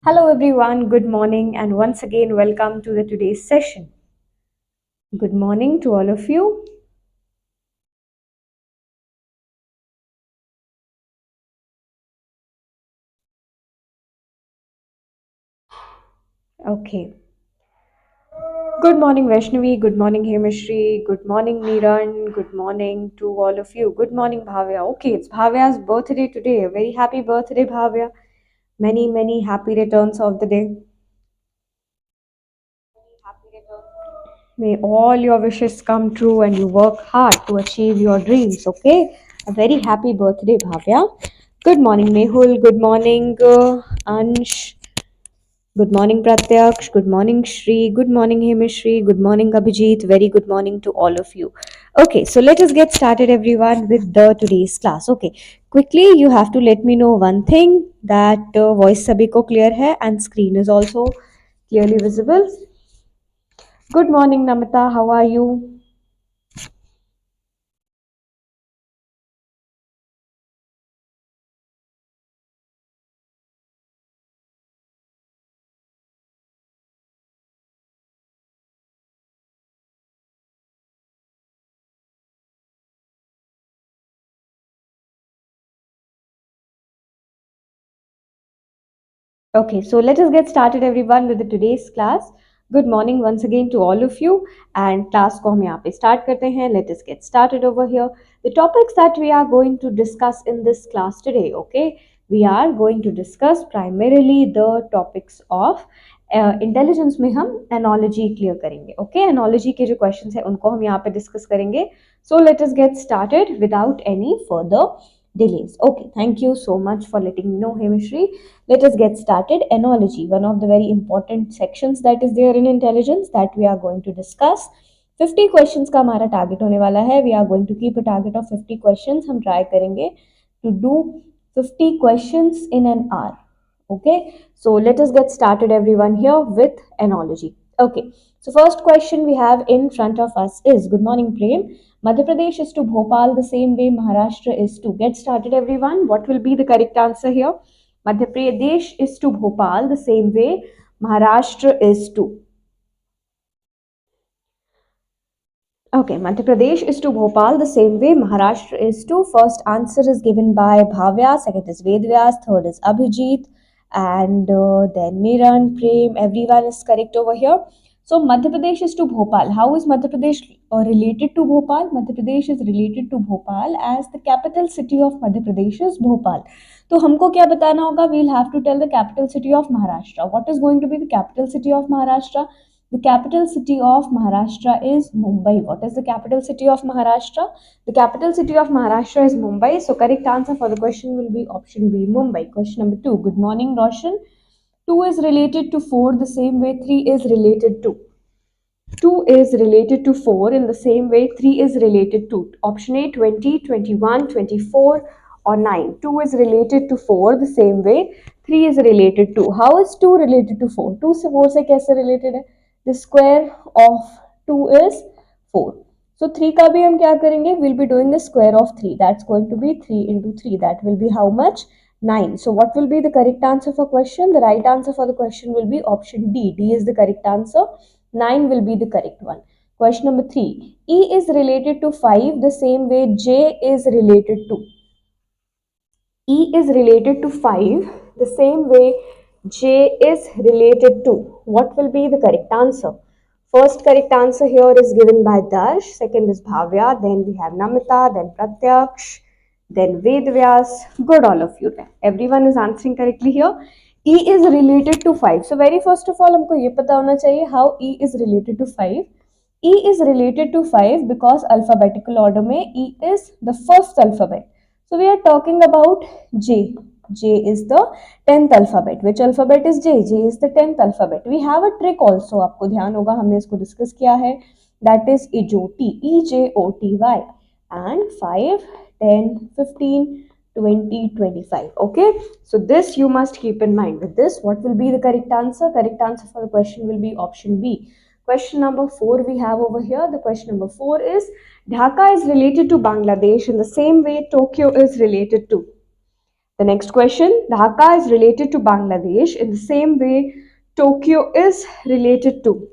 Hello everyone, good morning and once again welcome to the today's session. Good morning to all of you. Okay. Good morning Vaishnavi, good morning Hemashri, good morning Niran, good morning to all of you. Good morning Bhavya. Okay, it's Bhavya's birthday today. A very happy birthday Bhavya. Many happy returns of the day. May all your wishes come true and you work hard to achieve your dreams, okay? A very happy birthday, Bhavya. Good morning, Mehul. Good morning, Ansh. Good morning, Pratyaksh. Good morning, Shri. Good morning, Hemashri. Good morning, Abhijit. Very good morning to all of you. Okay, so let us get started, everyone, with the today's class. Okay, quickly, you have to let me know one thing that voice sabhi ko clear hai and screen is also clearly visible. Good morning, Namita. How are you? Okay, so let us get started everyone with the today's class. Good morning once again to all of you and class को हम यहाँ पे start करते हैं. Let us get started over here. The topics that we are going to discuss in this class today, okay? We are going to discuss primarily the topics of intelligence में हम analogy clear करेंगे okay analogy के जो questions है उनको हम यहाँ पे डिस्कस करेंगे so let us get started without any further delays. Okay, thank you so much for letting me know, Hemashri. Let us get started. Enology, one of the very important sections that is there in intelligence that we are going to discuss. 50 questions का हमारा target होने वाला है. We are going to keep a target of 50 questions. हम try करेंगे to do 50 questions in an hour. Okay, so let us get started everyone here with enology. Okay, so first question we have in front of us is, good morning Prem, Madhya Pradesh is to Bhopal the same way Maharashtra is to. Get started everyone. What will be the correct answer here? Madhya Pradesh is to Bhopal the same way Maharashtra is to. Okay, Madhya Pradesh is to Bhopal the same way Maharashtra is to. First answer is given by Bhavya, second is Vedvyas, third is Abhijit, and then Niran, Prem, everyone is correct over here. So Madhya Pradesh is to Bhopal. How is Madhya Pradesh related to Bhopal? Madhya Pradesh is related to Bhopal as the capital city of Madhya Pradesh is Bhopal. तो हमको क्या बताना होगा? We'll have to tell the capital city of Maharashtra. What is going to be the capital city of Maharashtra? The capital city of Maharashtra is Mumbai. What is the capital city of Maharashtra? The capital city of Maharashtra is Mumbai. So correct answer for the question will be option B, Mumbai. Question number 2. Good morning, Roshan. 2 is related to 4 the same way 3 is related to. 2 is related to 4 in the same way 3 is related to. Option A, 20, 21, 24 or 9. 2 is related to 4 the same way 3 is related to. How is 2 related to 4? 2 से 4 से कैसे related है? The square of 2 is 4. So 3 का भी हम क्या करेंगे? We'll be doing the square of 3. That's going to be 3 into 3. That will be how much? 9. So what will be the correct answer for question? The right answer for the question will be option D. D is the correct answer. 9 will be the correct one. Question number 3. E is related to 5 the same way J is related to. E is related to 5 the same way J is related to. What will be the correct answer? First correct answer here is given by Darsh, second is Bhavya, then we have Namita, then Pratyaksh, then Vedvyas. Good, all of you. Everyone is answering correctly here. E is related to 5. So very first of all हमको ये पता होना चाहिए how E is related to 5. E is related to 5 because alphabetical order में E is the first alphabet. So we are talking about J. J is the 10th alphabet. Which alphabet is J? J is the 10th alphabet. We have a trick also. आपको ध्यान होगा हमने इसको discuss किया है. That is EJOT. EJOTY. And 5, 10, 15, 20, 25. Okay. So this you must keep in mind. With this, what will be the correct answer? Correct answer for the question will be option B. Question number 4 we have over here. The question number 4 is, Dhaka is related to Bangladesh in the same way Tokyo is related to. The next question, Dhaka is related to Bangladesh in the same way Tokyo is related to.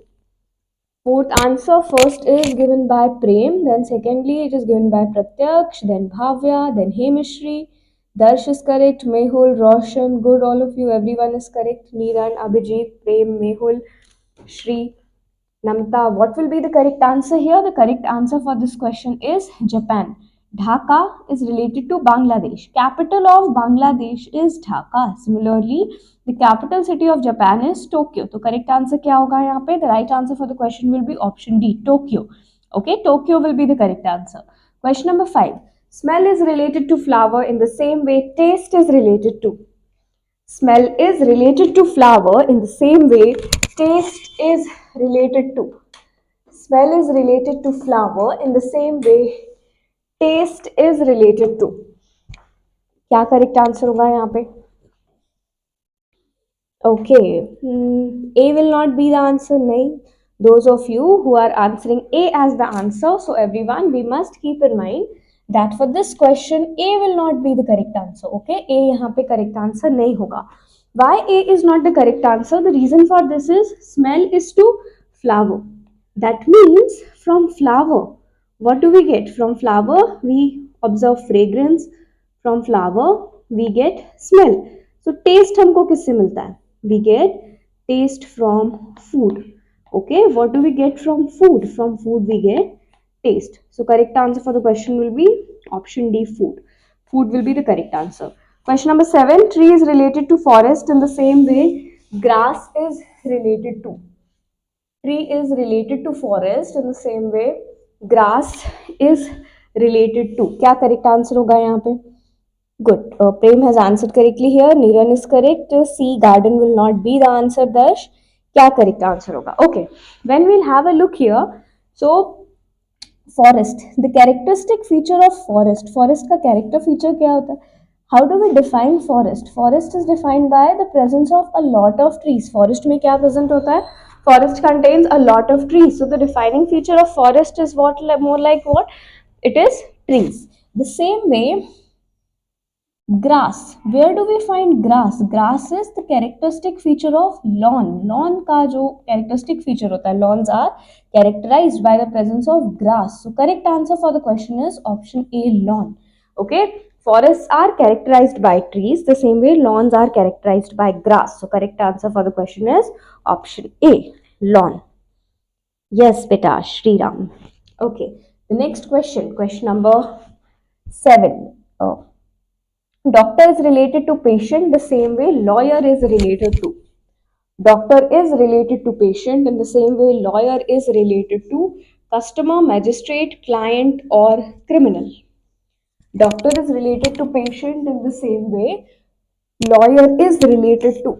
Fourth answer, first is given by Prem, then secondly it is given by Pratyaksh, then Bhavya, then Hemishri. Darsh is correct, Mehul, Roshan, good, all of you, everyone is correct. Niran, Abhijit, Prem, Mehul, Shri, Namta. What will be the correct answer here? The correct answer for this question is Japan. Dhaka is related to Bangladesh. Capital of Bangladesh is Dhaka. Similarly, the capital city of Japan is Tokyo. तो correct answer क्या होगा यहाँ पे? The right answer for the question will be option D, Tokyo. Okay, Tokyo will be the correct answer. Question number 5. Smell is related to flower in the same way taste is related to. Smell is related to flower in the same way taste is related to. Smell is related to flower in the same way taste is related to. क्या correct answer होगा यहाँ पे? Okay, A will not be the answer. नहीं. Those of you who are answering A as the answer, so everyone, we must keep in mind that for this question A will not be the correct answer. Okay, A यहाँ पे correct answer नहीं होगा. Why A is not the correct answer? The reason for this is smell is to flower. That means from flower, what do we get? From flower we observe fragrance. From flower we get smell. So taste हमको किससे मिलता है? We get taste from food. Okay, what do we get from food? From food we get taste. So correct answer for the question will be option D, food. Food will be the correct answer. Question number 7. Tree is related to forest in the same way grass is related to. Tree is related to forest in the same way grass is related to. क्या correct answer होगा यहाँ पे? Good. Prem has answered correctly here. Niran is correct. C, garden will not be the answer. Darsh, क्या correct answer होगा? Okay. When we'll have a look here, so forest, the characteristic feature of forest. Forest का character feature क्या होता है? How do we define forest? Forest is defined by the presence of a lot of trees. Forest में क्या present होता है? Forest contains a lot of trees. So the defining feature of forest is what? More like what? It is trees. The same way, grass, where do we find grass? Grass is the characteristic feature of lawn. Lawn का जो characteristic feature होता है, lawns are characterized by the presence of grass. So correct answer for the question is option A, lawn. Okay, forests are characterized by trees, the same way lawns are characterized by grass. So correct answer for the question is option A, lawn. Yes, beta, Shriram. Okay, the next question, question number 7. Doctor is related to patient the same way lawyer is related to. Doctor is related to patient in the same way lawyer is related to customer, magistrate, client or criminal. Doctor is related to patient in the same way lawyer is related to.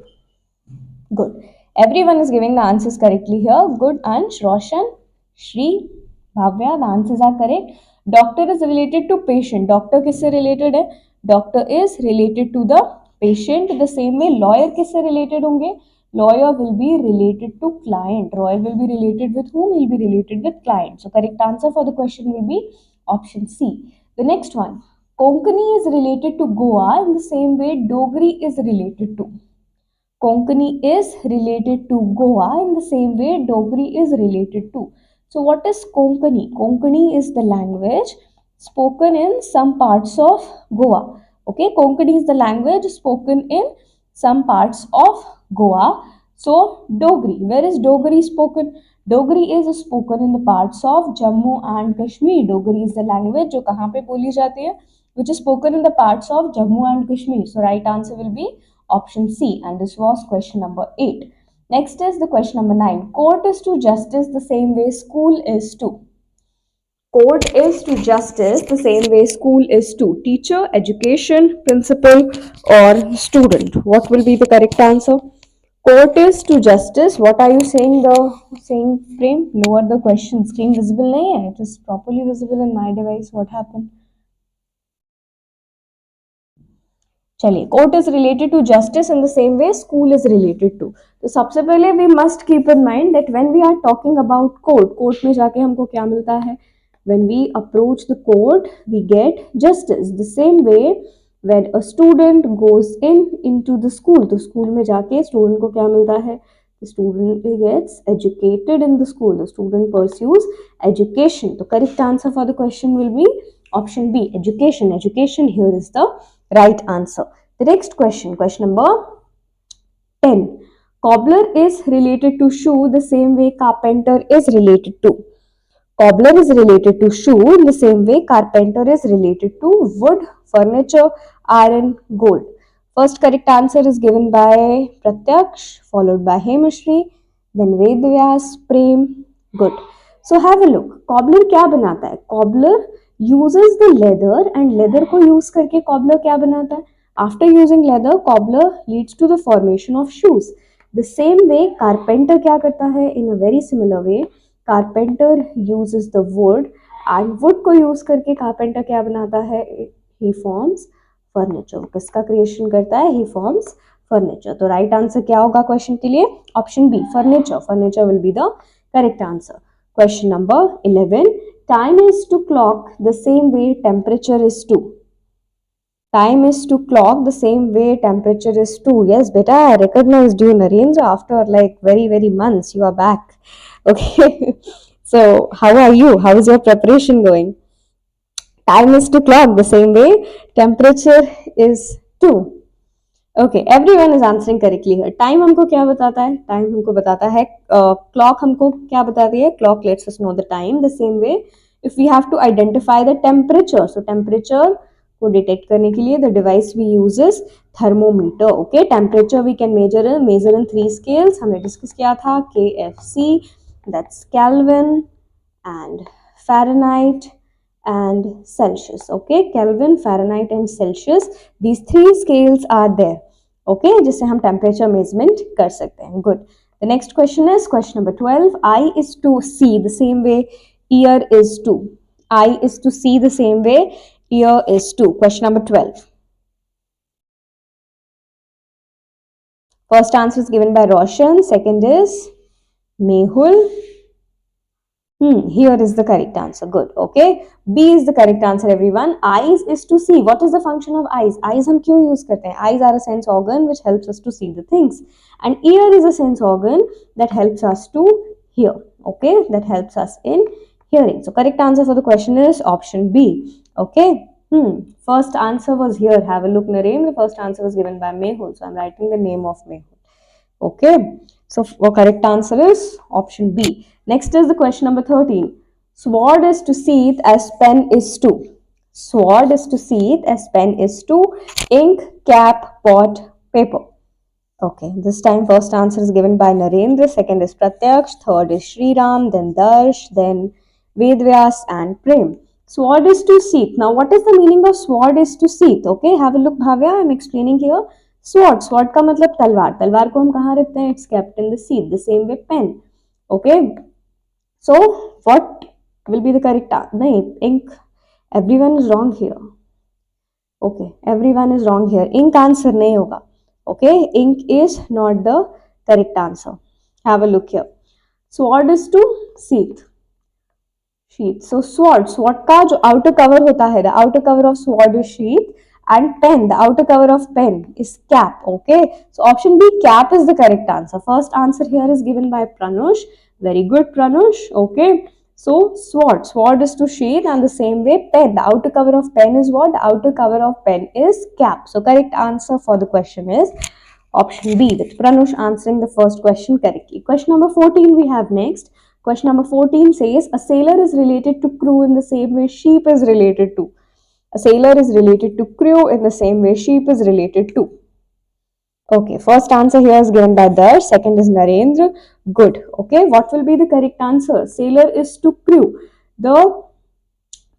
Good. Everyone is giving the answers correctly here. Good. Ansh, Roshan, Shri, Bhavya, the answers are correct. Doctor is related to patient. Doctor किससे related है? Doctor is related to the patient. The same way lawyer किससे related होंगे? Lawyer will be related to client. Lawyer will be related with whom? He will be related with client. So correct answer for the question will be option C. The next one. Konkani is related to Goa in the same way Dogri is related to. Konkani is related to Goa in the same way Dogri is related to. So what is Konkani? Konkani is the language spoken in some parts of Goa. Okay, Konkani is the language spoken in some parts of Goa. So Dogri, where is Dogri spoken? Dogri is spoken in the parts of Jammu and Kashmir. Dogri is the language जो कहाँ पे बोली जाती है? Which is spoken in the parts of Jammu and Kashmir. So right answer will be option C, and this was question number 8. Next is the question number 9. Court is to justice the same way school is to. Court is to justice the same way school is to. Teacher, education, principal or student. What will be the correct answer? Court is to justice. What are you saying? Frame? Lower the question. Screen visible nahi hai. It is properly visible in my device. What happened? चलिए, court is related to justice in the same way school is related to. तो सबसे पहले we must keep in mind that when we are talking about court, court में जाके हमको क्या मिलता है? When we approach the court we get justice. The same way when a student goes into the school, तो school में जाके student को क्या मिलता है? The student gets educated in the school. The student pursues education. The correct answer for the question will be option B, education. Education here is the right answer. The next question, question number 10. Cobbler is related to shoe the same way carpenter is related to. Cobbler is related to shoe in the same way carpenter is related to wood, furniture, iron, gold. First correct answer is given by Pratyaksh, followed by Hemashri, then Vedvyas, Prem. Good. So have a look. Cobbler क्या बनाता है? Cobbler uses the leather and leather को use करके cobbler क्या बनाता है? After using leather, cobbler leads to the formation of shoes. The same way carpenter क्या करता है? In a very similar way, carpenter uses the wood and wood को use करके carpenter क्या बनाता है? He forms furniture. किसका creation करता है? He forms furniture. तो right answer क्या होगा question के लिए? Option B, furniture. Furniture will be the correct answer. Question number 11. Time is to clock the same way temperature is to. Time is to clock the same way temperature is to. Yes, beta, I recognized you, Narendra, after like very months. You are back. Okay. So, how are you? How is your preparation going? Time is to clock the same way temperature is to. Okay, everyone is answering correctly here. Time हमको क्या बताता है? Time हमको बताता है, clock हमको क्या बताती है? Clock lets us know the time. The same way, if we have to identify the temperature, so temperature को डिटेक्ट करने के लिए the device we use is thermometer. Okay, temperature we can measure in 3 scales. हमने discuss किया था KFC, that's Kelvin and Fahrenheit and Celsius. Okay, Kelvin, Fahrenheit and Celsius, these 3 scales are there. Okay, जिससे हम temperature measurement कर सकते हैं. Good. The next question is question number 12. Eye is to see the same way ear is to. Eye is to see the same way ear is to. Question number 12. First answer is given by Roshan. Second is Mehul. Here is the correct answer. Good. Okay. B is the correct answer, everyone. Eyes is to see. What is the function of eyes? Eyes हम क्यों use करते हैं? Eyes are a sense organ which helps us to see the things. And ear is a sense organ that helps us to hear. Okay. That helps us in hearing. So correct answer for the question is option B. Okay. First answer was here. Have a look, Narendra. The first answer was given by Mehul. So I'm writing the name of Mehul. Okay. So correct answer is option B. Next is the question number 13. Sword is to seethe as pen is to. Sword is to seethe as pen is to. Ink, cap, pot, paper. Okay, this time first answer is given by Narendra, second is Pratyaksh, third is Sriram, then Darsh, then Vedvyas and Prem. Sword is to seethe. Now what is the meaning of sword is to seethe? Okay, have a look, Bhavya, I am explaining here. Sword, sword का मतलब तलवार. तलवार को हम कहाँ रखते हैं? It's kept in the seat. The same way pen. Okay. So what will be the correct answer? नहीं, ink. Everyone is wrong here. Okay, everyone is wrong here. Ink answer नहीं होगा. Okay, ink is not the correct answer. Have a look here. Sword is to seat. Sheath. So sword, sword का जो outer cover होता है, the outer cover of sword is sheath, and pen, the outer cover of pen is cap. Okay, so option B, cap is the correct answer. First answer here is given by Pranush. Very good, Pranush. Okay, so sword, sword is to sheath, and the same way pen, the outer cover of pen is what? The outer cover of pen is cap. So correct answer for the question is option B. That's Pranush answering the first question correctly. Question number 14 we have next. Question number 14 says, a sailor is related to crew in the same way sheep is related to. A sailor is related to crew in the same way sheep is related to. Okay, first answer here is given by Darsh, second is Narendra. Good. Okay, what will be the correct answer? Sailor is to crew. The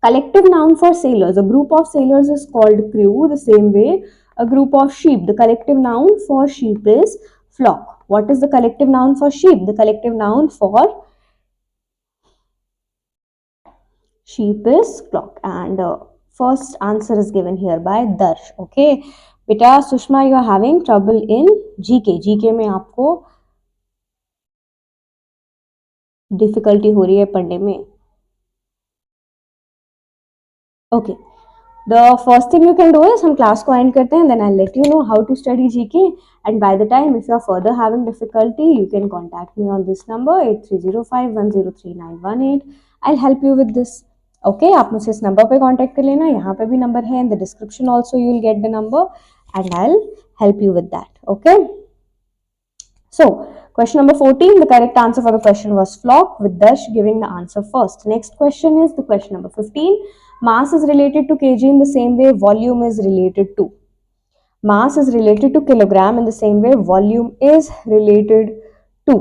collective noun for sailors, a group of sailors is called crew. The same way, a group of sheep, the collective noun for sheep is flock. What is the collective noun for sheep? The collective noun for sheep is flock, and first answer is given here by Darsh. Okay, बेटा Sushma, you are having trouble in GK. GK में आपको difficulty हो रही है पढ़ने में. Okay, The first thing you can do is हम class को end करते हैं, then I'll let you know how to study GK. And by the time if you are further having difficulty, you can contact me on this number 8305103918. I'll help you with this. Okay, आप मुझसे इस number पे contact कर लेना, यहाँ पे भी number है, in the description also you will get the number and I'll help you with that. Okay. So question number 14, the correct answer for the question was flock, with Dash giving the answer first. Next question is the question number 15. Mass is related to kg in the same way volume is related to. Mass is related to kilogram in the same way volume is related to.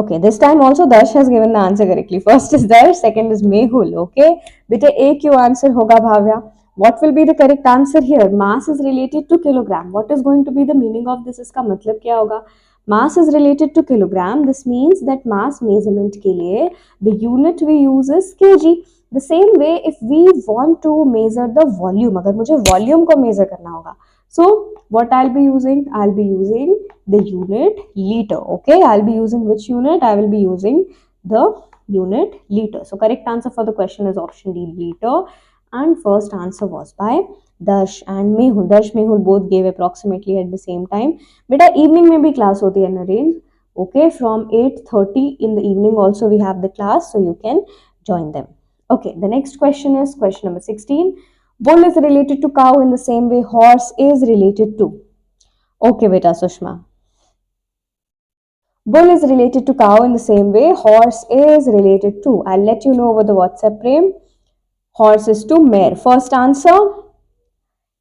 Okay, this time also Darsh has given the answer correctly. First is Darsh, second is Mehul. Okay, beta A Q answer hoga Bhavya. What will be the correct answer here? Mass is related to kilogram. What is going to be the meaning of this? इसका मतलब क्या होगा? Mass is related to kilogram. This means that mass measurement के लिए the unit we use is kg. The same way if we want to measure the volume, अगर मुझे volume को measure करना होगा, so what I'll be using? I'll be using the unit liter. Okay, I'll be using which unit? I will be using the unit liter. So correct answer for the question is option D, liter. And first answer was by Darsh and Mehul. Darsh, Mehul both gave approximately at the same time. Beta evening में भी class होती है arrange. Okay, from 8:30 in the evening also we have the class, so you can join them. Okay, the next question is question number 16. Bull is related to cow in the same way horse is related to. Okay, beta Sushma. Bull is related to cow in the same way horse is related to. I'll let you know over the WhatsApp frame. Horse is to mare. First answer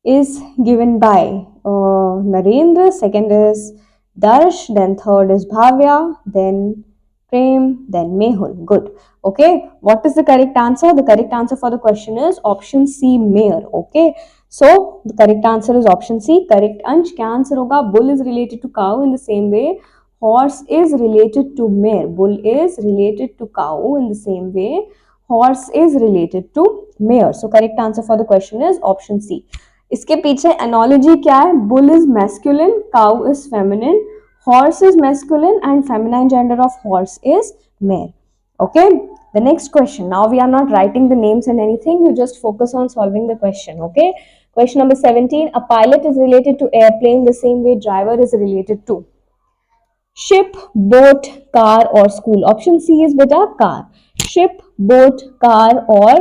is given by Narendra, second is Darsh, then third is Bhavya, then Prem, then Mehul. Good. Okay, what is the correct answer? The correct answer for the question is option C, mare. Okay, so the correct answer is option C. Correct अंश क्या answer होगा? Bull is related to cow in the same way horse is related to mare. Bull is related to cow in the same way horse is related to mare. So correct answer for the question is option C. इसके पीछे analogy क्या है? Bull is masculine, cow is feminine, horse is masculine and feminine gender of horse is mare. Okay, the next question. Now we are not writing the names and anything, you just focus on solving the question. Okay, question number 17. A pilot is related to airplane the same way driver is related to ship, boat, car or school. Option C is beta car. Ship, boat, car or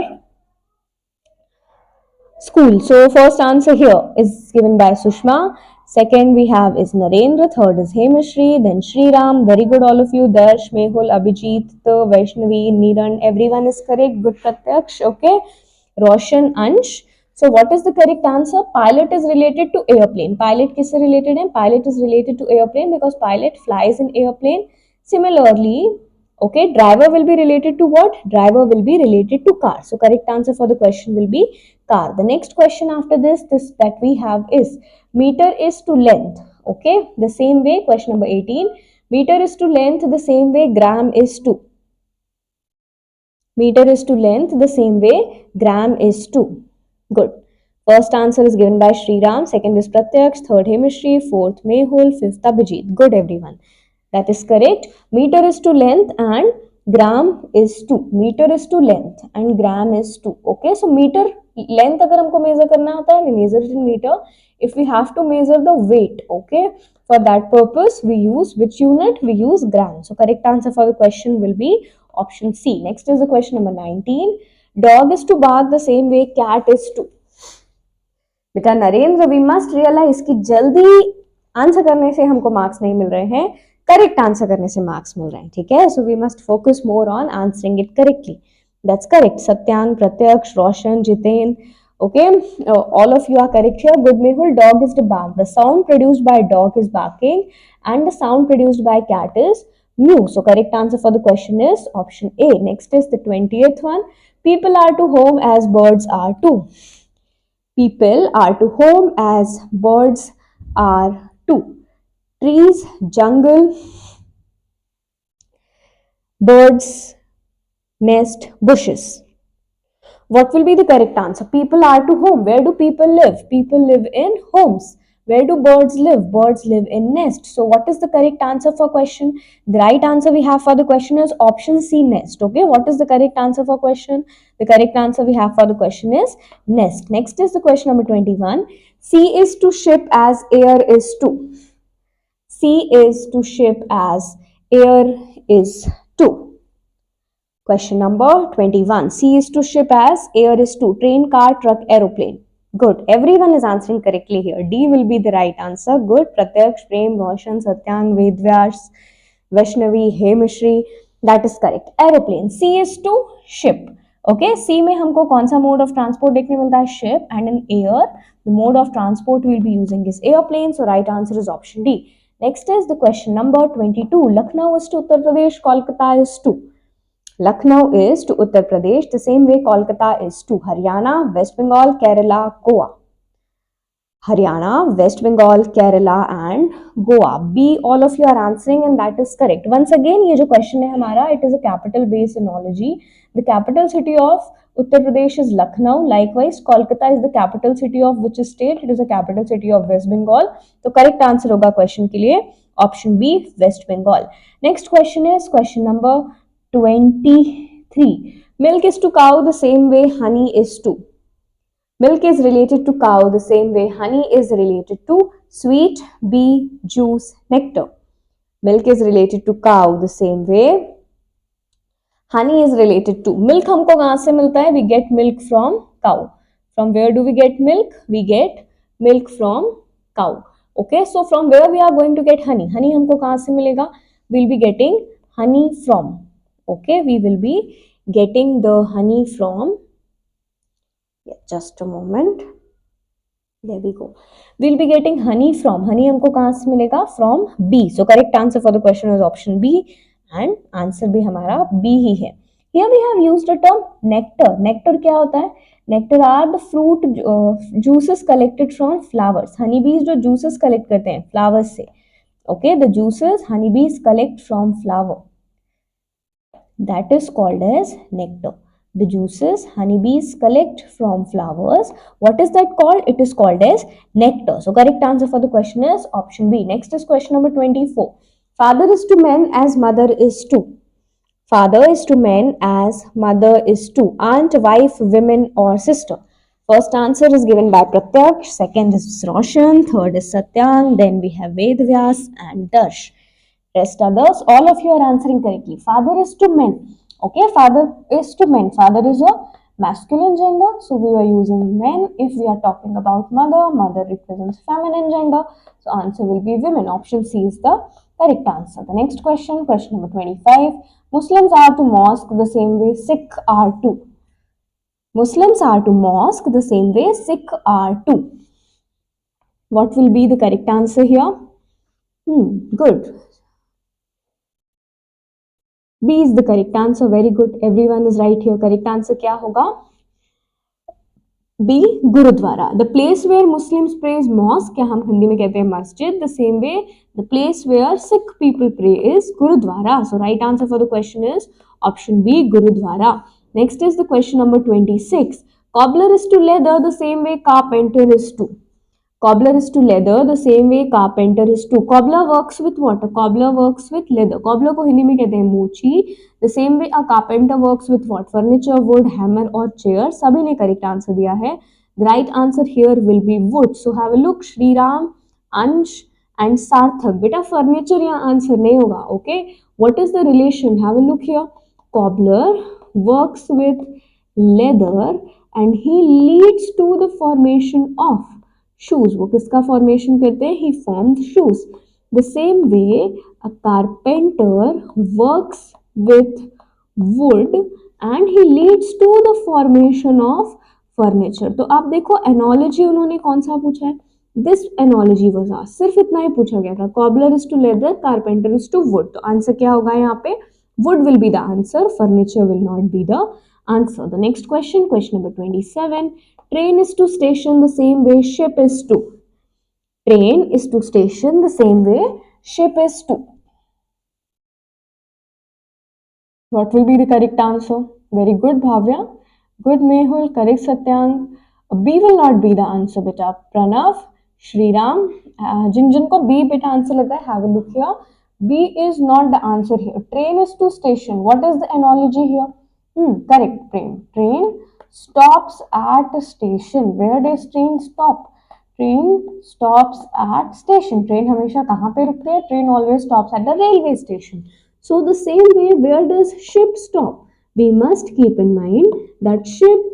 school. So first answer here is given by Sushma. Second we have is Narendra. Third is Hemashri. Then Shriram. Very good all of you. Darsh, Mehul, Abhijit, Vaishnavi, Niran. Everyone is correct. Good Pratyaksh. Okay. Roshan, Ansh. So what is the correct answer? Pilot is related to airplane. Pilot किससे related है? Pilot is related to airplane because pilot flies in airplane. Similarly, okay, driver will be related to what? Driver will be related to car. So correct answer for the question will be car. The next question after this that we have is meter is to length. Okay, the same way question number 18. Meter is to length the same way gram is to. Meter is to length the same way gram is to. Good. First answer is given by Shriram, second is Pratyaksh, third Hemashri, fourth Mehul, fifth Abhijit. Good everyone. That is correct. Meter is to length and gram is to. Meter is to length and gram is to. Okay, so meter length अगर हमको measure करना होता है, we measure it in meter. If we have to measure the weight, okay, for that purpose we use which unit? We use gram. So correct answer for the question will be option C. Next is the question number 19. Dog is to bark the same way cat is to. बेटा Narendra, we must realise कि जल्दी answer करने से हमको marks नहीं मिल रहे हैं, correct answer करने से मार्क्स मिल रहे हैं. ठीक है, so we must focus more on answering it correctly. That's correct. Satyan, Pratyaksh, Roshan, Jiten, okay, all of you are correct here. Good Mehul. Dog is to bark. The sound produced by dog is barking and the sound produced by cat is mew. So correct answer for the question is option A. Next is the 20th one. People are to home as birds are to. People are to home as birds are to. Trees, jungle, birds, nest, bushes. What will be the correct answer? People are to home. Where do people live? People live in homes. Where do birds live? Birds live in nest. So what is the correct answer for question? The right answer we have for the question is option C, nest. Okay, what is the correct answer for question? The correct answer we have for the question is nest. Next is the question number 21. Sea is to ship as air is to. Sea is to ship as air is to. Question number 21. Sea is to ship as air is to. Train, car, truck, aeroplane. Good. Everyone is answering correctly here. D will be the right answer. Good. Pratyaksh, Prem, Roshan, Satyang, Vedvyas, Vaishnavi, Hemashri. That is correct. Aeroplane. Sea is to ship. Okay. Sea में हमको कौन सा mode of transport देखने मिलता है? Ship. And in air, the mode of transport we'll be using is airplane. So right answer is option D. Next is the question number 22. Lucknow is to Uttar Pradesh. Kolkata is to. Lucknow is to Uttar Pradesh, the same way Kolkata is to Haryana, West Bengal, Kerala, Goa. Haryana, West Bengal, Kerala and Goa. B, all of you are answering and that is correct. Once again, ये जो question है हमारा, it is a capital based analogy. The capital city of Uttar Pradesh is Lucknow. Likewise, Kolkata is the capital city of which state? It is the capital city of West Bengal. तो correct answer होगा question के लिए option B, West Bengal. Next question is question number 23. Milk is to cow the same way honey is to. Milk is related to cow the same way honey is related to sweet, bee, juice, nectar. Milk is related to cow the same way honey is related to. Milk हमको कहाँ से मिलता है? We get milk from cow. From where do we get milk? We get milk from cow. Okay, so from where we are going to get honey? Honey हमको कहाँ से मिलेगा? We'll be getting honey from. Okay, we will be getting the honey from, just a moment, there we go. We'll be getting honey from, honey हमको कहाँ से मिलेगा? From bee. So correct answer for the question is option B and answer भी हमारा B ही है. Here we have used the term nectar. Nectar क्या होता है? Nectar are the fruit juices collected from flowers. Honey bees जो juices collect करते हैं flowers से. Okay, the juices honey bees collect from flower. That is called as nectar. The juices honeybees collect from flowers. What is that called? It is called as nectar. So correct answer for the question is option B. Next is question number 24. Father is to men as mother is to. Father is to men as mother is to. Aunt, wife, women or sister. First answer is given by Pratyaksh. Second is Roshan. Third is Satyang. Then we have Vedvyas and Darsh. Rest others, all of you are answering correctly. Father is to men. Okay, father is to men. Father is a masculine gender, so we are using men. If we are talking about mother, mother represents feminine gender, so answer will be women. Option C is the correct answer. The next question, question number 25. Muslims are to mosque the same way Sikh are to. Muslims are to mosque the same way Sikh are to. What will be the correct answer here? Good. B is the correct answer. Very good. Everyone is right here. Correct answer क्या होगा? B, Gurudwara. The place where Muslims pray is mosque. क्या हम हिंदी में कहते हैं masjid. The same way, the place where Sikh people pray is Gurudwara. So right answer for the question is option B, Gurudwara. Next is the question number 26. Cobbler is to leather the same way carpenter is to. Cobbler is to leather the same way carpenter is to. Cobbler works with what? A cobbler works with leather. Cobbler को हिंदी में कहते हैं मोची. The same way a carpenter works with what? Furniture, wood, hammer or chair. सभी ने correct answer दिया है. The right answer here will be wood. So have a look. Shri Ram, Ansh and Sarthak. बेटा furniture यहाँ answer नहीं होगा. Okay. What is the relation? Have a look here. Cobbler works with leather and he leads to the formation of shoes. वो किसका formation करते हैं? He forms shoes. The same way a carpenter works with wood and he leads to the formation of furniture. तो आप देखो analogy उन्होंने कौन सा पूछा है? This analogy was asked. सिर्फ इतना ही पूछा गया था. Cobbler is to leather, carpenter is to wood. तो आंसर क्या होगा यहाँ पे? Wood will be the answer. Furniture will not be the answer. The next question, question number 27. Train is to station the same way ship is to. Train is to station the same way ship is to. What will be the correct answer? Very good, Bhavya. Good, Mehul. Correct, Satyang. B will not be the answer, beta. Pranav, Shriram जिन जिनको B बेटा answer लग रहा है, have a look here. B is not the answer here. Train is to station. What is the analogy here? Correct. Train stops at a station. Where does train stop? Train stops at station. Train हमेशा कहाँ पे रुकती है? Train always stops at the railway station. So the same way, where does ship stop? We must keep in mind that ship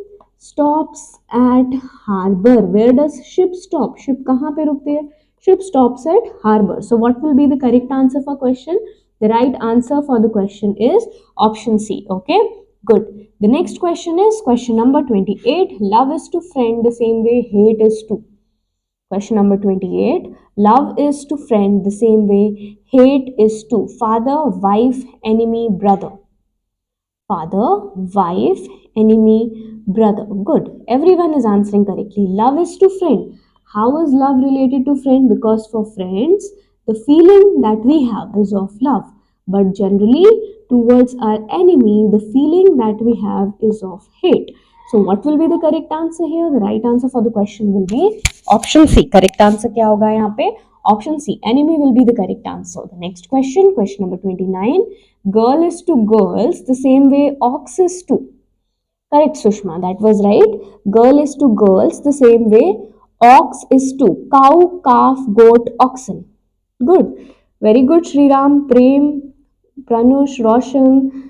stops at harbor. Where does ship stop? Ship कहाँ पे रुकती है? Ship stops at harbor. So what will be the correct answer for question? The right answer for the question is option C. Okay, good. The next question is question number 28. Love is to friend the same way hate is to. Question number 28. Love is to friend the same way hate is to. Father, wife, enemy, brother. Father, wife, enemy, brother. Good. Everyone is answering correctly. Love is to friend. How is love related to friend? Because for friends, the feeling that we have is of love. But generally, towards our enemy, the feeling that we have is of hate. So what will be the correct answer here? The right answer for the question will be option C. Correct answer क्या होगा यहाँ पे? Option C. Enemy will be the correct answer. The next question, question number 29. Girl is to girls the same way ox is to. Correct, Sushma. That was right. Girl is to girls the same way ox is to. Cow, calf, goat, oxen. Good. Very good, Shriram, Prem, Pranush, Roshan,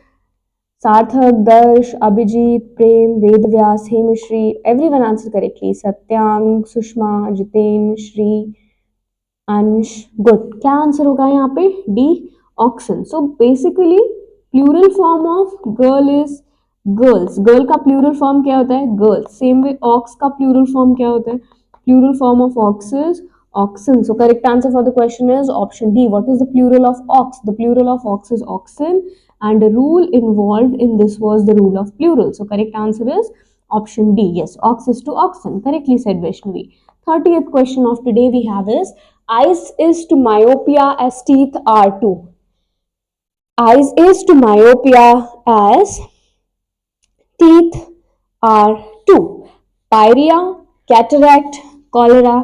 Sarthak, Darsh, Abhijit, Prem, Vedvyas, Hemishri. Everyone answered correctly. Satyang, Sushma, Jiten, Shri, Ansh. Good. क्या answer होगा यहाँ पे? D, oxen. So basically plural form of girl is girls. Girl का plural form क्या होता है? Girls. Same way ox का plural form क्या होता है? Plural form of ox is oxen. So correct answer for the question is option D. What is the plural of ox? The plural of ox is oxen, and the rule involved in this was the rule of plural. So correct answer is option D. Yes, ox is to oxen. Correctly said, Vaishnavi. 30th question of today we have is eyes is to myopia as teeth are to. Eyes is to myopia as teeth are to. Pyrrhia, cataract, cholera,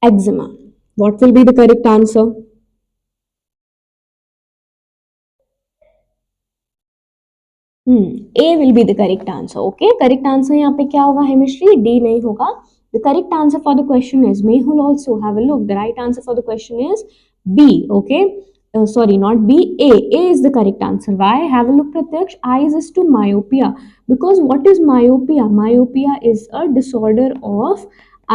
eczema. What will be the correct answer? A will be the correct answer. Okay, correct answer यहाँ पे क्या होगा हेमिश्री? D नहीं होगा. The correct answer for the question is, Mehul also have a look. The right answer for the question is B. Okay, sorry, not B. A. A is the correct answer. Why? Have a look, Pratyaksh. Eyes is to myopia. Because what is myopia? Myopia is a disorder of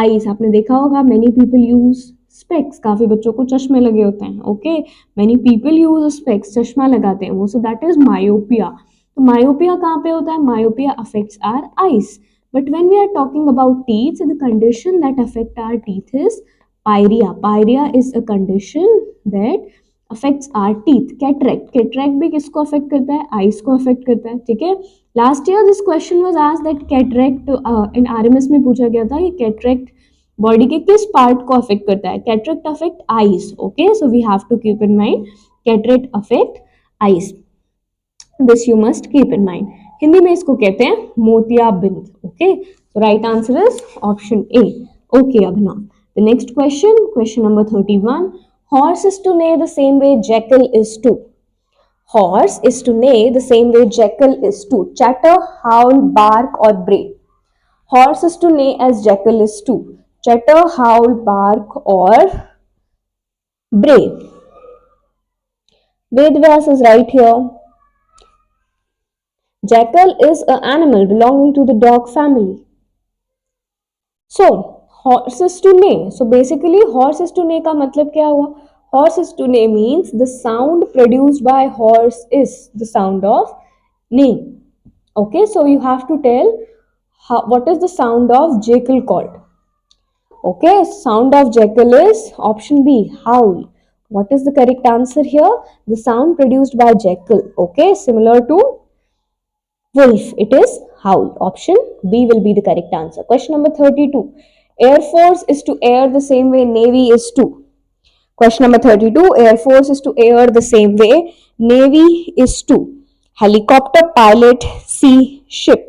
eyes. आपने देखा होगा many people use specs. काफी बच्चों को चश्मे लगे होते हैं. Okay, many people use specs. चश्मा लगाते हैं वो. So that is myopia. तो myopia कहाँ पे होता है? Myopia affects our eyes. But when we are talking about teeth, the condition that affect our teeth is pyrrhia. Pyrrhia is a condition that affects our teeth. Cataract. Cataract भी किसको affect करता है? Eyes को affect करता है. ठीक है. Last year this question was asked that cataract in RMS में पूछा गया था कि cataract बॉडी के किस पार्ट को अफेक्ट करता है? Cataract affect eyes. Okay, so we have to keep in mind cataract affect eyes. This you must keep in mind. Hindi में इसको कहते हैं मोतियाबिंद. Okay, so right answer is option A. Okay Abhinav. The next question, question number 31. Horse is to neigh the same way jackal is to. Horse is to neigh the same way jackal is to. Chatter, howl, bark or bray. Horse is to neigh as jackal is to. Chatter, howl, bark or bray. Vedvyas is right here. Jackal is an animal belonging to the dog family. So horse is to neigh. So basically horse is to neigh का मतलब क्या हुआ? Horse is to neigh means the sound produced by horse is the sound of neigh. Okay, so you have to tell what is the sound of jackal called. Okay, sound of jackal is option B, howl. What is the correct answer here? The sound produced by jackal. Okay, similar to wolf, it is howl. Option B will be the correct answer. Question number 32. Air Force is to air the same way Navy is to. Question number 32. Air Force is to air the same way Navy is to. Helicopter, pilot, sea, ship.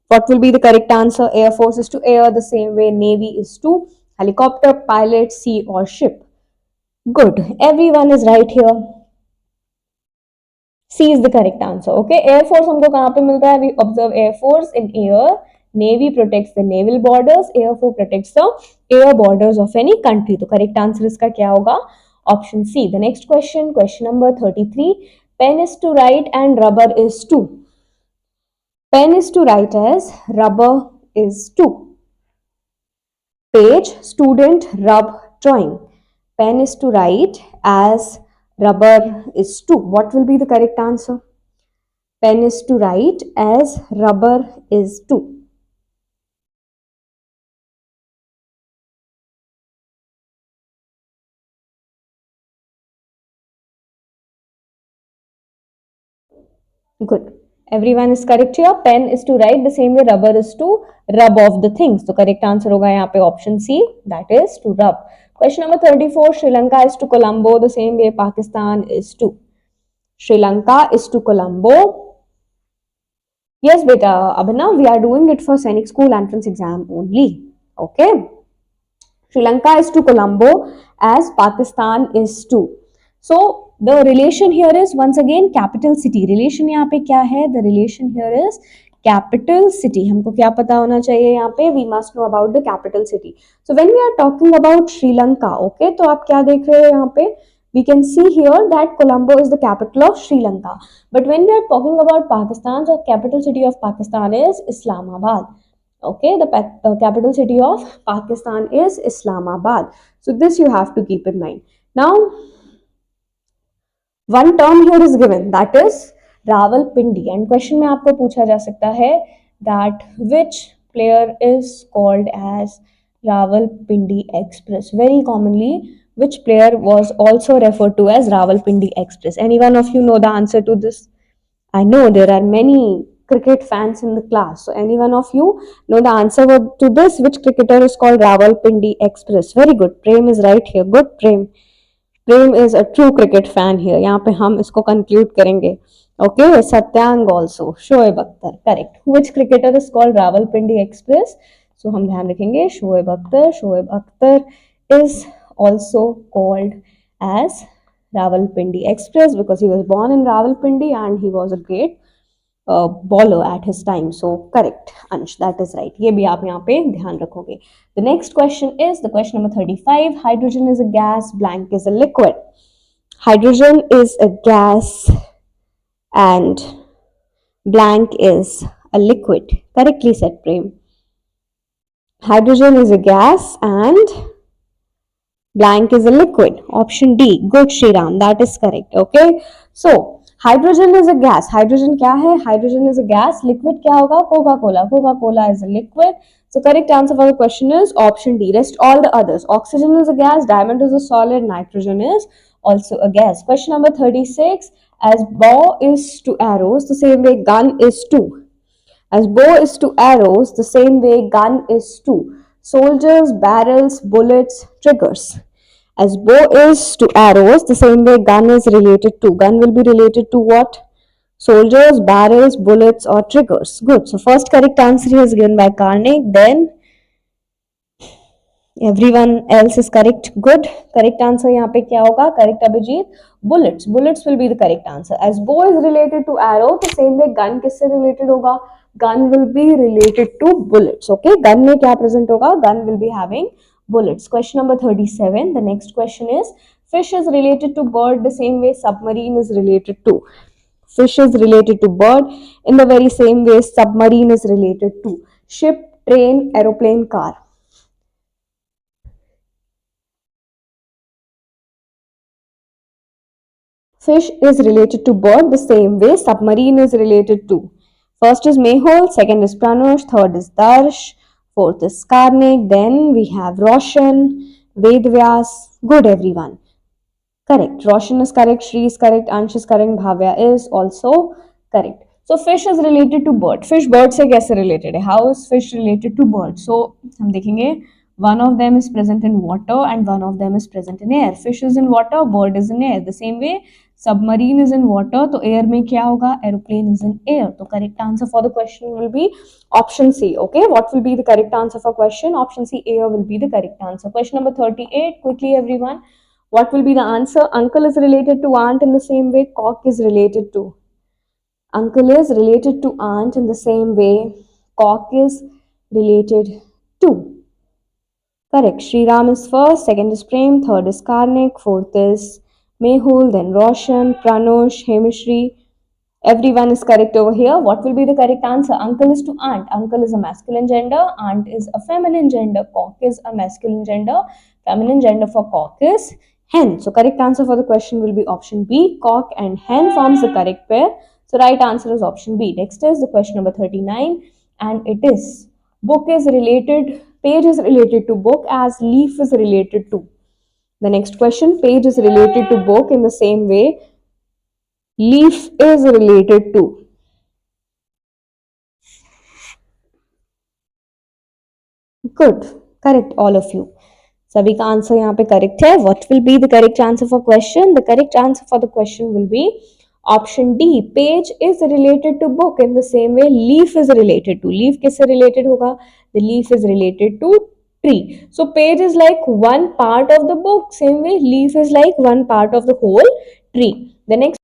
What will be the correct answer? Air Force is to air the same way Navy is to. Helicopter, pilot, sea or ship? Good. Everyone is right here. C is the correct answer. Okay. Air Force हमको कहाँ पे मिलता है? We observe Air Force in air. Navy protects the naval borders. Air Force protects the air borders of any country. तो correct answer इसका क्या होगा? Option C. The next question, question number 33. Pen is to write and rubber is to. Pen is to write as, rubber is to. Page, student, rub, drawing. Pen is to write as, rubber is to. What will be the correct answer? Pen is to write as, rubber is to. Good. Everyone is correct here. Pen is to write the same way rubber is to rub off the things. So correct answer होगा यहाँ पे option C, that is to rub. Question number 34. Sri Lanka is to Colombo the same way Pakistan is to. Sri Lanka is to Colombo. Yes, beta. Abhinav, we are doing it for Sainik School entrance exam only. Okay. Sri Lanka is to Colombo as Pakistan is to. So the relation here is once again capital city. Relation यहाँ पे क्या है? The relation here is capital city. हमको क्या पता होना चाहिए यहाँ पे? We must know about the capital city. So when we are talking about Sri Lanka, okay, तो आप क्या देख रहे हो यहाँ पे? We can see here that Colombo is the capital of Sri Lanka. But when we are talking about Pakistan, the capital city of Pakistan is Islamabad. Okay, the capital city of Pakistan is Islamabad. So this you have to keep in mind. Now, one term here is given, that is Rawalpindi, and question में आपको पूछा जा सकता है that which player is called as Rawalpindi Express. Very commonly, which player was also referred to as Rawalpindi Express? Any one of you know the answer to this? I know there are many cricket fans in the class, so any one of you know the answer to this? Which cricketer is called Rawalpindi Express? Very good. Prem is right here. Good, Prem. Prem is a true cricket fan here. यहाँ पे हम इसको conclude करेंगे. Okay, Satyang also. Shoaib Akhtar, correct. Which cricketer is called Rawalpindi Express? So हम ध्यान रखेंगे Shoaib Akhtar. Shoaib Akhtar is also called as Rawalpindi Express because he was born in Rawalpindi and he was a great bowler at his time. So correct, Ansh, that is right. ये भी आप यहाँ पे ध्यान रखोगे. The next question is the question number 35. Hydrogen is a gas, blank is a liquid. Hydrogen is a gas and blank is a liquid. Correctly said, Prem. Hydrogen is a gas and blank is a liquid. Option D. Good, Shriram. That is correct. Okay. So hydrogen is a gas. Hydrogen क्या है? Hydrogen is a gas. Liquid क्या होगा? Coca-Cola. Coca-Cola is a liquid. So correct answer for the question is option D. Rest all the others. Oxygen is a gas. Diamond is a solid. Nitrogen is also a gas. Question number 36. As bow is to arrows, the same way gun is to. As bow is to arrows, the same way gun is to. Soldiers, barrels, bullets, triggers. As bow is to arrows, the same way gun is related to. Gun will be related to what? Soldiers, barrels, bullets or triggers. Good. So first correct answer here is given by Karnik. Then everyone else is correct. Good. Correct answer यहाँ पे क्या होगा? Correct Abhijit. Bullets. Bullets will be the correct answer. As bow is related to arrow, the same way gun किससे related होगा? Gun will be related to bullets. Okay. Gun में क्या present होगा? Gun will be having bullets. Question number 37. The next question is fish is related to bird the same way submarine is related to. Fish is related to bird in the very same way submarine is related to ship, train, aeroplane, car. Fish is related to bird the same way submarine is related to. First is Mehul, second is Pranush, third is Darsh, fourth is Karnik, then we have Roshan, Vedvyas. Good, everyone. Correct. Roshan is correct, Shri is correct, Ansh is correct, Bhavya is also correct. So fish is related to bird. Fish bird से कैसे related है? How is fish related to bird? So हम देखेंगे One of them is present in water and one of them is present in air. Fish is in water, bird is in air. The same way, submarine is in water, तो air में क्या होगा? Aeroplane is in air. तो correct answer for the question will be option C. Okay, what will be the correct answer for question? Option C, air will be the correct answer. Question number 38. Quickly, everyone. What will be the answer? Uncle is related to aunt in the same way cock is related to. Uncle is related to aunt in the same way cock is related to. Correct. Sriram is first, second is Prem, third is Karnik, fourth is Mehul, then Roshan, Pranush, Hemishri. Everyone is correct over here. What will be the correct answer? Uncle is to aunt. Uncle is a masculine gender. Aunt is a feminine gender. Cock is a masculine gender. Feminine gender for cock is hen. So correct answer for the question will be option B. Cock and hen forms the correct pair. So right answer is option B. Next is the question number 39 and it is book is related, page is related to book as leaf is related to. The next question, page is related to book in the same way leaf is related to. Good. Correct, all of you. सभी का answer यहाँ पे correct है. What will be the correct answer for question? The correct answer for the question will be option D. Page is related to book in the same way leaf is related to. Leaf किससे related होगा? The leaf is related to tree. So page is like one part of the book. Same way leaf is like one part of the whole tree. The next.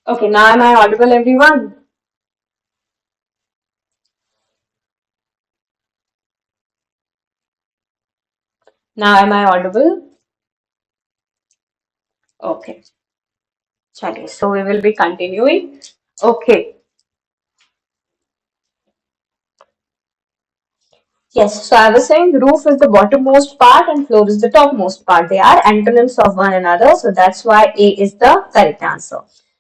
Okay, now am I audible, everyone? Now am I audible? Okay. Chaliye, so we will be continuing. Okay. Yes, so I was saying roof is the bottommost part and floor is the topmost part. They are antonyms of one another. So that's why A is the correct answer.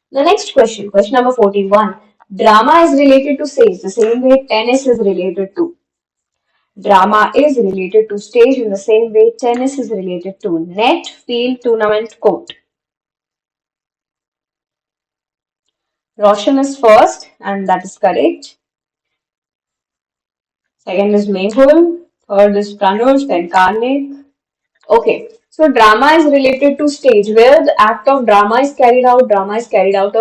The next question, question number 41. Drama is related to stage the same way tennis is related to. Drama is related to stage in the same way tennis is related to net, field, tournament, court. Roshan is first and that is correct. Second is Mehul. Third is Pranush, then Karnik. Okay, so drama is related to stage. Where the act of drama is carried out on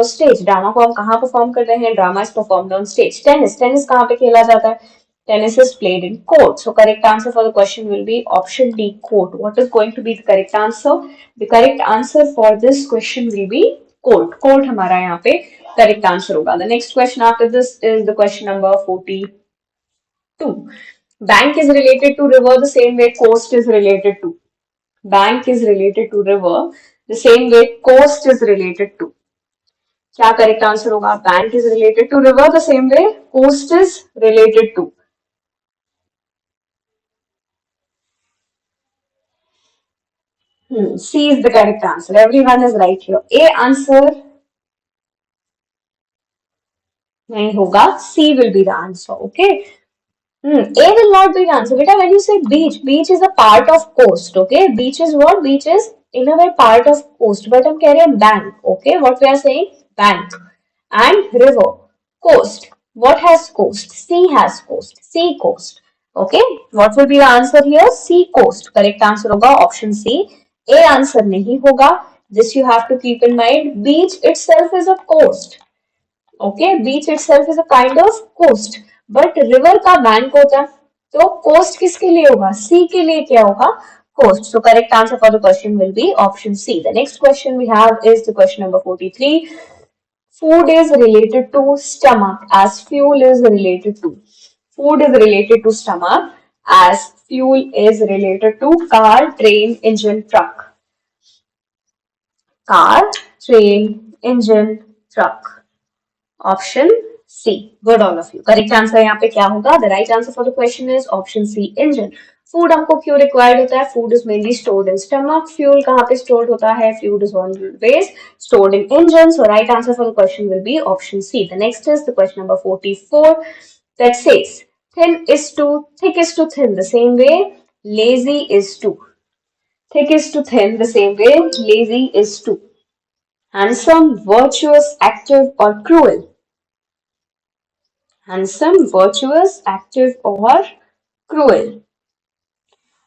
stage. Drama को हम कहाँ perform करते हैं? Drama is performed on stage. Tennis कहाँ पे खेला जाता है? Tennis is played in court. So correct answer for the question will be option D, court. What is going to be the correct answer? The correct answer for this question will be court. Court हमारा यहाँ पे correct answer होगा. The next question after this is the question number 42. Bank is related to river the same way coast is related to. Bank is related to river the same way coast is related to. क्या correct answer होगा? Bank is related to river the same way coast is related to. C is the correct answer. Everyone is right here. A answer नहीं होगा. C will be the answer. Okay. A will not be the answer. Beta, when you say beach, beach is a part of coast. Okay. Beach is what? Beach is in a way part of coast. But हम कह रहे हैं bank. Okay. What we are saying? Bank. And river. Coast. What has coast? Sea has coast. Sea coast. Okay. What will be the answer here? Sea coast. Correct answer होगा option C. A answer नहीं होगा. This you have to keep in mind. Beach itself is a coast. Okay, beach itself is a kind of coast. But river का bank होता है. तो coast किसके लिए होगा? Sea के लिए क्या होगा? Coast. So correct answer for the question will be option C. The next question we have is the question number 43. Food is related to stomach as fuel is related to. Food is related to stomach as fuel is related to car, train, engine, truck. Car, train, engine, truck. Option C. Good all of you. Correct answer यहाँ पे क्या होगा? The right answer for the question is option C. Engine. Food हमको क्यों required होता है? Food is mainly stored in stomach. Fuel कहाँ पे stored होता है? Fuel is always stored in engine. So right answer for the question will be option C. The next is the question number 44 that says thin is to thick is to thin the same way lazy is to. Thick is to thin the same way lazy is to. Handsome, virtuous, active or cruel. Handsome, virtuous, active or cruel.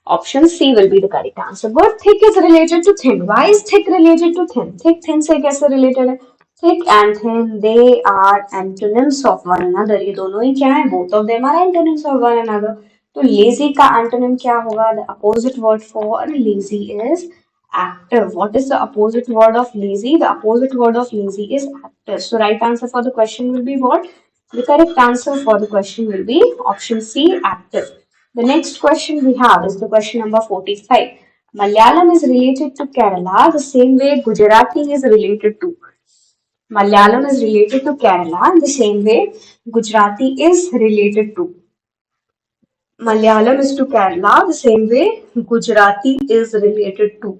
Option C will be the correct answer. But thick is related to thin. Why is thick related to thin? Thick thin से कैसे related है? Thick and thin, they are antonyms of one another. ये दोनों ही क्या है? Both of them are antonyms of one another. तो lazy का antonym क्या होगा? The opposite word for lazy is active. What is the opposite word of lazy? The opposite word of lazy is active. So right answer for the question will be what? The correct answer for the question will be option C, active. The next question we have is the question number 45. Malayalam is related to Kerala the same way Gujarati is related to. Malayalam is related to Kerala in the same way Gujarati is related to. Malayalam is to Kerala the same way Gujarati is related to.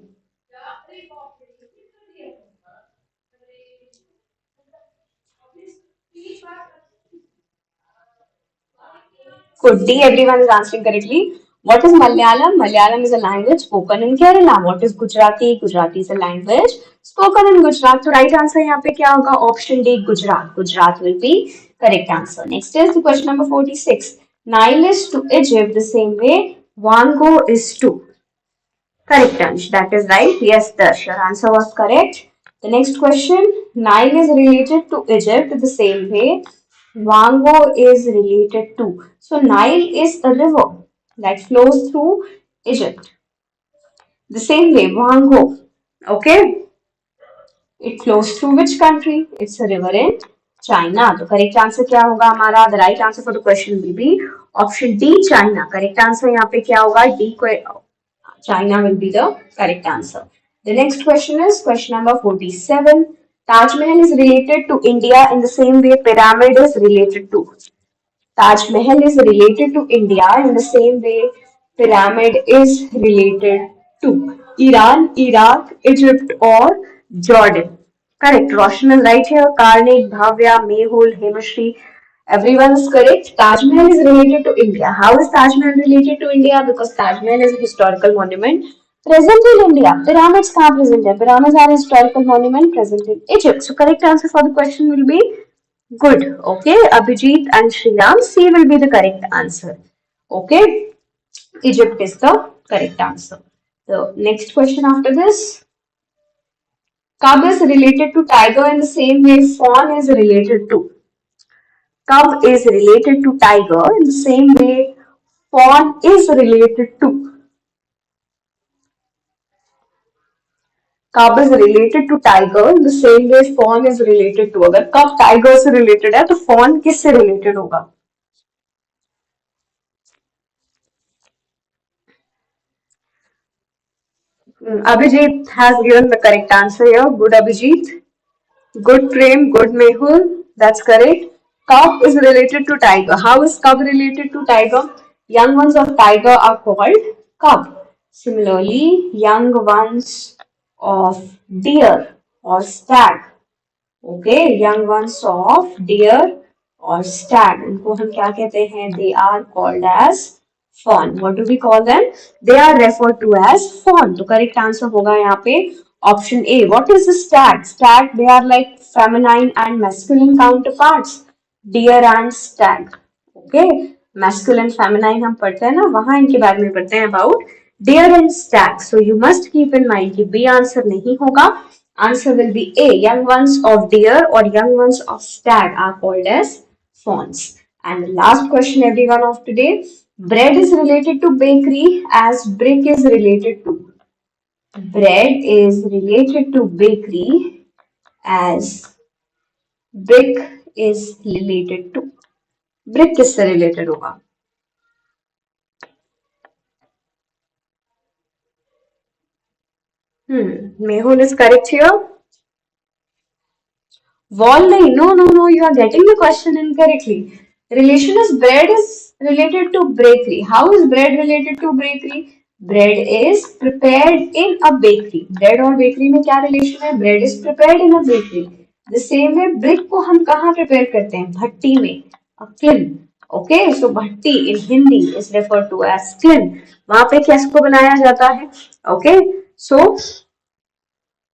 Could D, everyone is answering correctly. What is Malayalam? Malayalam is a language spoken in Kerala. What is Gujarati? Gujarati is a language spoken in Gujarat. So right answer यहाँ पे क्या होगा? Option D, Gujarat. Gujarat will be correct answer. Next is the question number 46. Nile is to Egypt the same way Wango is to. Correct, Ansh. That is right. Yes, Darsh. Your answer was correct. The next question. Nile is related to Egypt the same way Wango is related to. So Nile is a river that flows through Egypt. The same way Wango. Okay. It flows through which country? It's a river in China. So correct answer क्या होगा हमारा? The right answer for the question will be option D, China. Correct answer यहाँ पे क्या होगा? D China will be the correct answer. The next question is question number 47. Taj Mahal is related to India in the same way pyramid is related to. Taj Mahal is related to India in the same way pyramid is related to Iran, Iraq, Egypt or Jordan. Correct. Roshan is right here. Karnik, Bhavya, Mehul, Hemashri. Everyone is correct. Taj Mahal is related to India. How is Taj Mahal related to India? Because Taj Mahal is a historical monument present in India. Pyramids are present here. Pyramids are a historical monument present in Egypt. So correct answer for the question will be good. Okay. Abhijit and Sriram. C will be the correct answer. Okay. Egypt is the correct answer. The next question after this. Cub is related to tiger in the same way fawn is related to. Cub is related to tiger in the same way fawn is related to. Cub is related to tiger in the same way fawn is related to. अगर cub tiger से related है तो fawn किससे related होगा? Abhijit has given the correct answer here. Good Abhijit. Good Prem. Good Mehul. That's correct. Cub is related to tiger. How is cub related to tiger? Young ones of tiger are called cub. Similarly, young ones of deer or stag. Okay, young ones of deer or stag. इनको हम क्या कहते हैं? They are called as fawn. What do we call them? They are referred to as fawn. तो correct answer होगा यहाँ पे option A. What is the stag? Stag, they are like feminine and masculine counterparts. Deer and stag. Okay, masculine feminine हम पढ़ते हैं ना, वहाँ इनके बारे में पढ़ते हैं about deer and stag. So you must keep in mind कि B answer नहीं होगा. Answer will be A. Young ones of deer or young ones of stag are called as fawns. And the last question, everyone, of today. Bread is related to bakery as brick is related to. Bread is related to bakery as brick is related to. Brick किससे related होगा? Mehul is correct here. Wall nahi. No, no, no. You are getting the question incorrectly. Relation is bread is related to bakery. How is bread related to bakery? Bread is prepared in a bakery. Bread और bakery में क्या relation है? Bread is prepared in a bakery. The same way brick को हम कहाँ prepare करते हैं? भट्टी में. A kiln. Okay, so Bhatti in Hindi is referred to as kiln. वहाँ पे किसको बनाया जाता है? Okay, so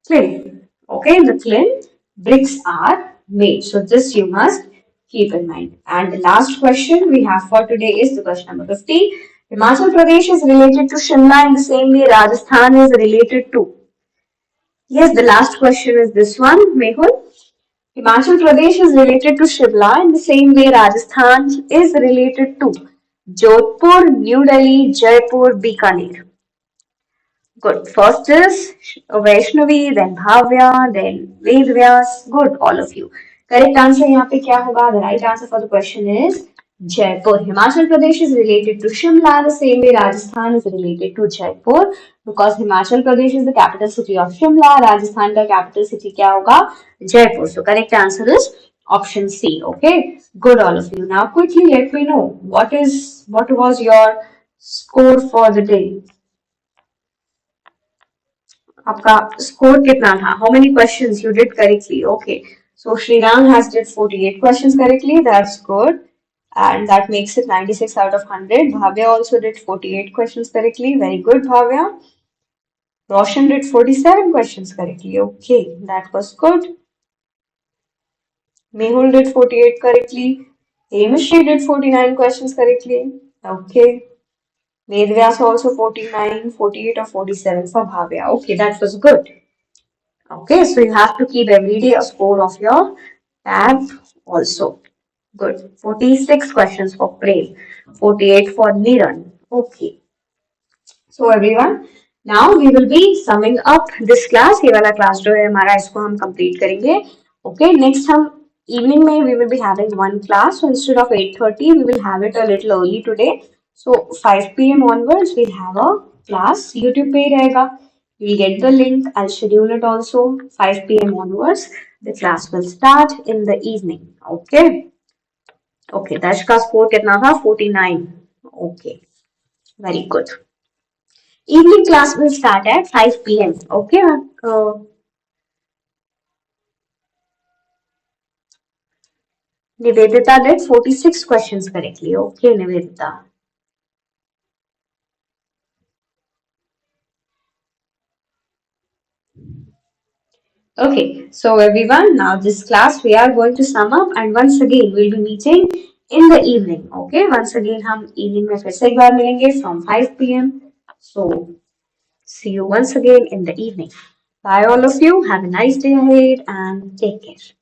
kiln. Okay, in the kiln, bricks are made. So this you must keep in mind. And the last question we have for today is the question number 50. Himachal Pradesh is related to Shimla in the same way Rajasthan is related to. Yes, the last question is this one, Mehul. Himachal Pradesh is related to Shimla in the same way Rajasthan is related to Jodhpur, New Delhi, Jaipur, Bikaner. Good. First is Vaishnavi, then Bhavya, then Vedvyas. Good, all of you. Correct answer यहाँ पे क्या होगा? The right answer for the question is Jaipur. Himachal Pradesh is related to Shimla the same way Rajasthan is related to Jaipur because Himachal Pradesh is the capital city of Shimla. Rajasthan का capital city क्या होगा? Jaipur. So correct answer is option C. Okay. Good, all of you. Now quickly let me know what was your score for the day. आपका score कितना था? How many questions you did correctly? Okay, so Sriram has did 48 questions correctly. That's good, and that makes it 96 out of 100. Bhavya also did 48 questions correctly. Very good, Bhavya. Roshan did 47 questions correctly. Okay, that was good. Mehul did 48 correctly. Amishri did 49 questions correctly. Okay. Vedvyas also 49, 48 or 47 for Bhavya. Okay, that was good. Okay, so you have to keep every day a score of your tab also. Good. 46 questions for Prem, 48 for Niran. Okay. So everyone, now we will be summing up this class. ये वाला class जो है हमारा इसको हम complete करेंगे. Okay, next हम evening में we will be having one class. So instead of 8:30, we will have it a little early today. So 5 p.m. onwards we'll have a class. YouTube पे ही रहेगा. You'll get the link. I'll schedule it also 5 p.m. onwards. The class will start in the evening. Okay. Okay. Dash का score कितना था? 49. Okay. Very good. Evening class will start at 5 p.m. Okay. Nivedita did 46 questions correctly. Okay, Nivedita. Okay, so everyone, now this class we are going to sum up and once again we'll be meeting in the evening. Okay, once again हम evening में फिर से एक बार मिलेंगे from 5 p.m. So see you once again in the evening. Bye all of you. Have a nice day ahead and take care.